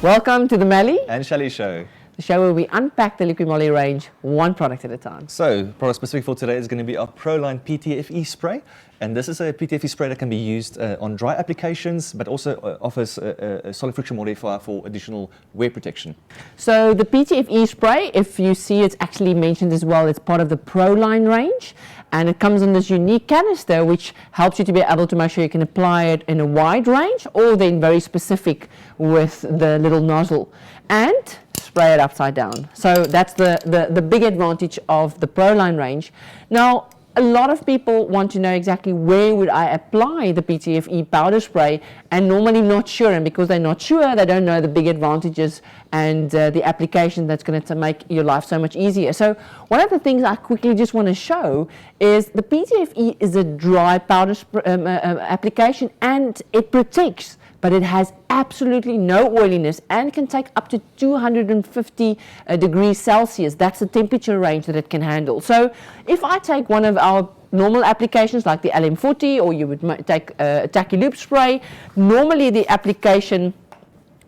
Welcome to the Melly and Shally show. The show where we unpack the Liqui Moly range one product at a time. So, product specific for today is going to be our Pro-line PTFE Spray. And this is a PTFE spray that can be used on dry applications, but also offers a solid friction modifier for additional wear protection. So the PTFE spray, if you see it's actually mentioned as well, it's part of the Pro-line range. And it comes in this unique canister which helps you to be able to make sure you can apply it in a wide range or then very specific with the little nozzle. And spray it upside down. So that's the big advantage of the Pro-line range. Now, a lot of people want to know exactly where would I apply the PTFE powder spray, and normally not sure, and because they're not sure, they don't know the big advantages and the application that's going to make your life so much easier. So one of the things I quickly just want to show is the PTFE is a dry powder application, and it protects, but it has absolutely no oiliness and can take up to 250 degrees Celsius. That's the temperature range that it can handle. So if I take one of our normal applications like the LM40, or you would take a tacky loop spray, normally the application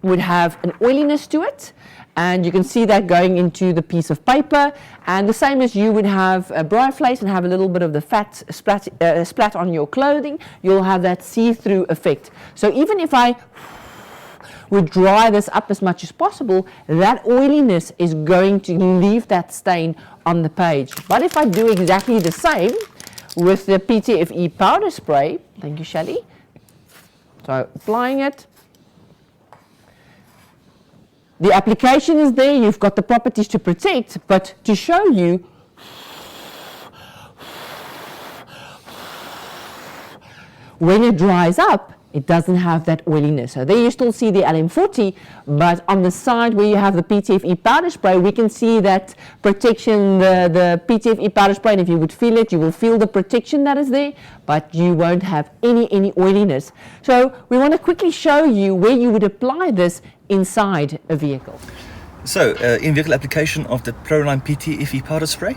would have an oiliness to it. And you can see that going into the piece of paper, and the same as you would have a bryouflace and have a little bit of the fat splat on your clothing, you'll have that see-through effect. So even if I would dry this up as much as possible, that oiliness is going to leave that stain on the page. But if I do exactly the same with the PTFE powder spray, thank you, Shally. So applying it. The application is there, you've got the properties to protect, but to show you, when it dries up, it doesn't have that oiliness. So there you still see the LM40, but on the side where you have the PTFE powder spray, we can see that protection, the PTFE powder spray, and if you would feel it, you will feel the protection that is there, but you won't have any oiliness. So we want to quickly show you where you would apply this inside a vehicle. So, in-vehicle application of the Pro-line PTFE powder spray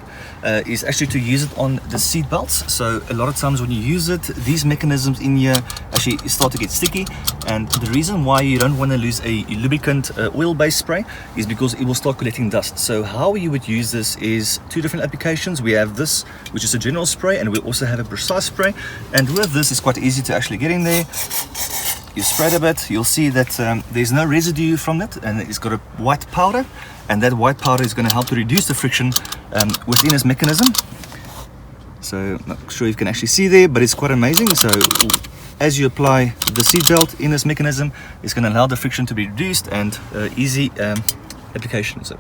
is actually to use it on the seat belts. So a lot of times when you use it, these mechanisms in here actually start to get sticky, and the reason why you don't want to use a lubricant oil-based spray is because it will start collecting dust. So how you would use this is two different applications. We have this, which is a general spray, and we also have a precise spray, and with this it's quite easy to actually get in there. You spread a bit, you'll see that there's no residue from it, and it's got a white powder, and that white powder is going to help to reduce the friction within this mechanism. So I'm not sure you can actually see there, but it's quite amazing. So as you apply the seatbelt in this mechanism, it's going to allow the friction to be reduced, and easy application. So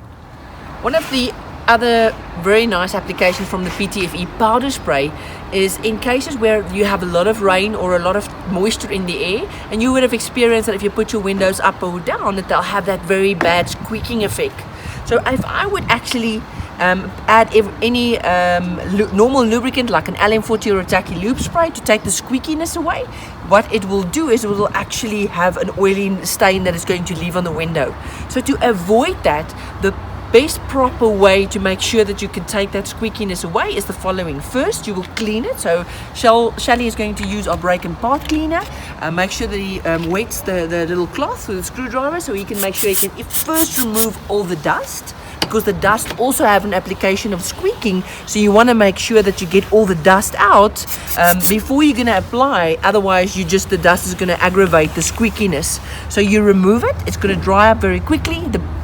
one of the other very nice application from the PTFE powder spray is in cases where you have a lot of rain or a lot of moisture in the air, and you would have experienced that if you put your windows up or down, that they'll have that very bad squeaking effect. So if I would actually add any normal lubricant like an LM40 or a tacky loop spray to take the squeakiness away, what it will do is it will actually have an oily stain that is going to leave on the window. So to avoid that, the best proper way to make sure that you can take that squeakiness away is the following. First, you will clean it. So Shally is going to use our brake and part cleaner. Make sure that he wets the little cloth with a screwdriver, so he can make sure he can first remove all the dust, because the dust also have an application of squeaking. So you want to make sure that you get all the dust out before you're going to apply. Otherwise, the dust is going to aggravate the squeakiness. So you remove it. It's going to dry up very quickly.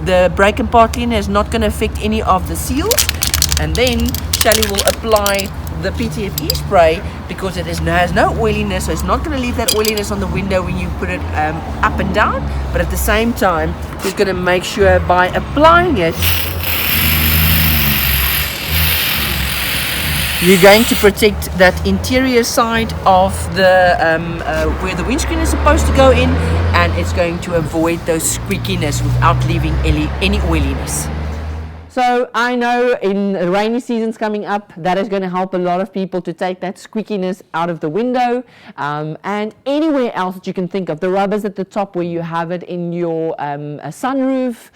The brake and part cleaner is not going to affect any of the seals. And then Shally will apply the PTFE spray, because it has no oiliness, so it's not going to leave that oiliness on the window when you put it up and down. But at the same time, he's going to make sure by applying it, you're going to protect that interior side of the where the windscreen is supposed to go in, and it's going to avoid those squeakiness without leaving any oiliness. So I know in the rainy seasons coming up, that is going to help a lot of people to take that squeakiness out of the window, and anywhere else that you can think of. The rubbers at the top where you have it in your sunroof,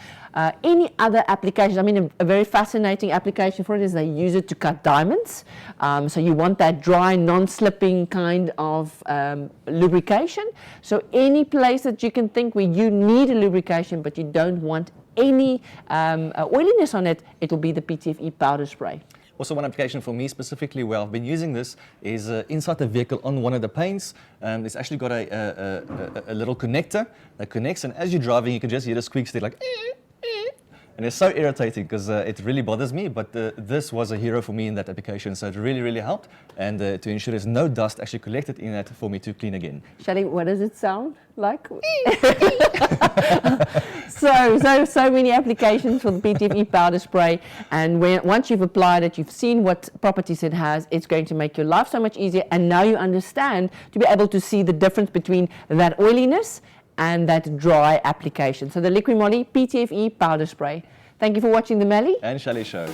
Any other applications, I mean, a very fascinating application for it is they use it to cut diamonds. So you want that dry, non-slipping kind of lubrication. So any place that you can think where you need a lubrication but you don't want any oiliness on it, it will be the PTFE powder spray. Also, one application for me specifically where I've been using this is inside the vehicle on one of the paints. It's actually got a little connector that connects, and as you're driving, you can just hear the squeaks. They're like, and it's so irritating because it really bothers me, but this was a hero for me in that application, so it really, really helped, and to ensure there's no dust actually collected in that for me to clean again. Shally, what does it sound like? So many applications for the PTFE powder spray, and once you've applied it, you've seen what properties it has, it's going to make your life so much easier, and now you understand to be able to see the difference between that oiliness and that dry application. So the Liqui Moly PTFE powder spray. Thank you for watching the Melly and Shally Show.